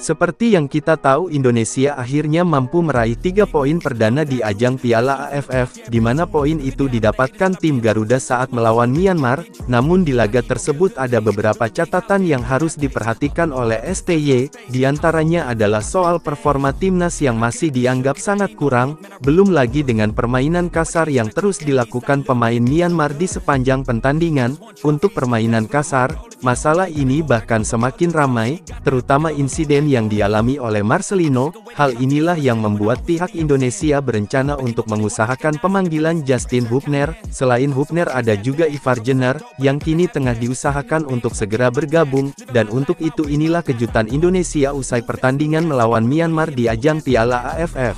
Seperti yang kita tahu, Indonesia akhirnya mampu meraih 3 poin perdana di ajang Piala AFF, di mana poin itu didapatkan tim Garuda saat melawan Myanmar. Namun di laga tersebut ada beberapa catatan yang harus diperhatikan oleh STY, diantaranya adalah soal performa timnas yang masih dianggap sangat kurang, belum lagi dengan permainan kasar yang terus dilakukan pemain Myanmar di sepanjang pertandingan. Untuk permainan kasar, masalah ini bahkan semakin ramai, terutama insiden yang dialami oleh Marcelino. Hal inilah yang membuat pihak Indonesia berencana untuk mengusahakan pemanggilan Justin Hubner. Selain Hubner ada juga Ivar Jenner, yang kini tengah diusahakan untuk segera bergabung, dan untuk itu inilah kejutan Indonesia usai pertandingan melawan Myanmar di ajang Piala AFF.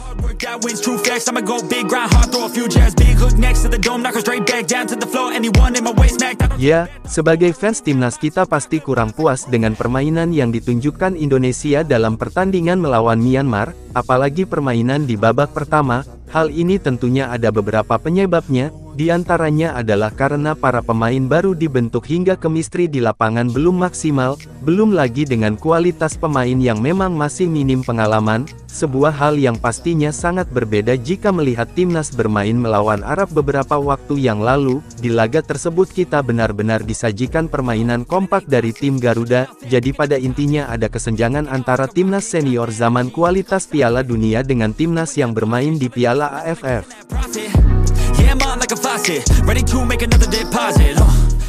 Ya, sebagai fans timnas kita pasti kurang puas dengan permainan yang ditunjukkan Indonesia dalam pertandingan melawan Myanmar, apalagi permainan di babak pertama. Hal ini tentunya ada beberapa penyebabnya, diantaranya adalah karena para pemain baru dibentuk hingga chemistry di lapangan belum maksimal, belum lagi dengan kualitas pemain yang memang masih minim pengalaman, sebuah hal yang pastinya sangat berbeda jika melihat timnas bermain melawan Arab beberapa waktu yang lalu. Di laga tersebut kita benar-benar disajikan permainan kompak dari tim Garuda, jadi pada intinya ada kesenjangan antara timnas senior zaman kualitas Piala Dunia dengan timnas yang bermain di Piala AFF.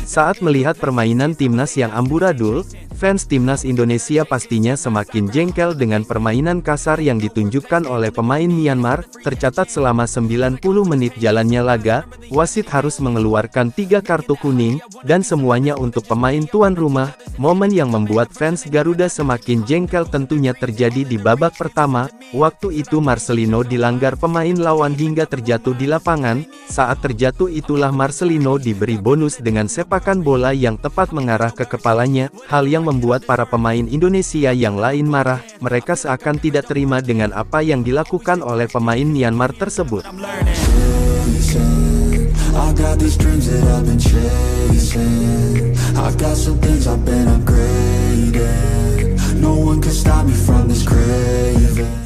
Saat melihat permainan timnas yang amburadul, fans timnas Indonesia pastinya semakin jengkel dengan permainan kasar yang ditunjukkan oleh pemain Myanmar. Tercatat selama 90 menit jalannya laga, wasit harus mengeluarkan 3 kartu kuning, dan semuanya untuk pemain tuan rumah. Momen yang membuat fans Garuda semakin jengkel tentunya terjadi di babak pertama. Waktu itu Marcelino dilanggar pemain lawan hingga terjatuh di lapangan. Saat terjatuh itulah Marcelino diberi bonus dengan sepakan bola yang tepat mengarah ke kepalanya. Hal yang membuat para pemain Indonesia yang lain marah. Mereka seakan tidak terima dengan apa yang dilakukan oleh pemain Myanmar tersebut.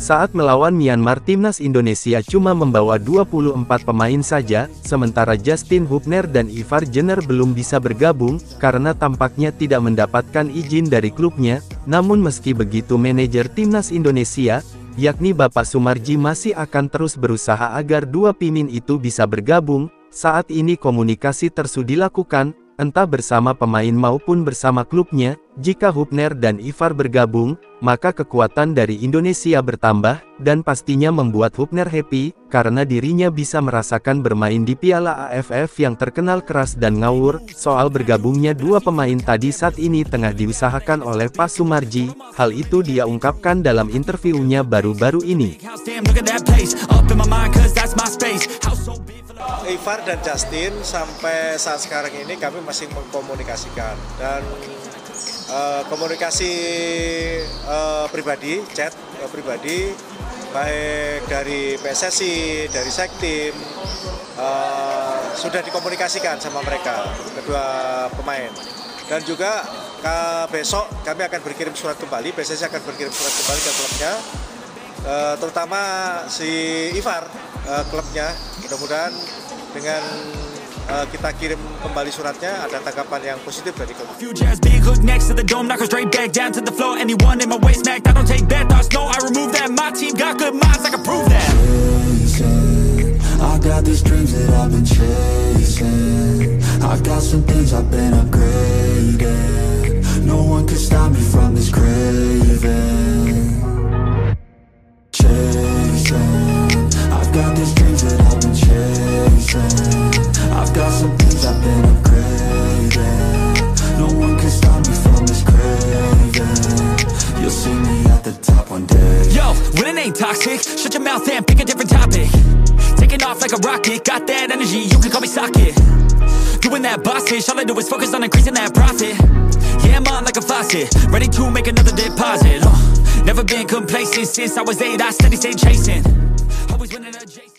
Saat melawan Myanmar, timnas Indonesia cuma membawa 24 pemain saja, sementara Justin Hubner dan Ivar Jenner belum bisa bergabung, karena tampaknya tidak mendapatkan izin dari klubnya. Namun meski begitu manajer timnas Indonesia, yakni Bapak Sumarji, masih akan terus berusaha agar dua pemain itu bisa bergabung. Saat ini komunikasi terus dilakukan, entah bersama pemain maupun bersama klubnya. Jika Hubner dan Ivar bergabung, maka kekuatan dari Indonesia bertambah, dan pastinya membuat Hubner happy, karena dirinya bisa merasakan bermain di Piala AFF yang terkenal keras dan ngawur. Soal bergabungnya dua pemain tadi saat ini tengah diusahakan oleh Pak Sumarji. Hal itu dia ungkapkan dalam interviunya baru-baru ini. Ivar dan Justin sampai saat sekarang ini kami masih mengkomunikasikan, dan komunikasi pribadi, chat pribadi, baik dari PSSI, dari Sektim, sudah dikomunikasikan sama mereka, kedua pemain. Dan juga besok kami akan berkirim surat kembali, PSSI akan berkirim surat kembali ke klubnya, terutama si Ivar, klubnya. Mudah-mudahan dengan kita kirim kembali suratnya ada tanggapan yang positif dari klub. Toxic, shut your mouth and pick a different topic. Taking off like a rocket, got that energy, you can call me socket. Doing that boss shit, all I do is focus on increasing that profit. Yeah, I'm on like a faucet, ready to make another deposit. Never been complacent since I was 8, I steady stay chasing. Always winning adjacent.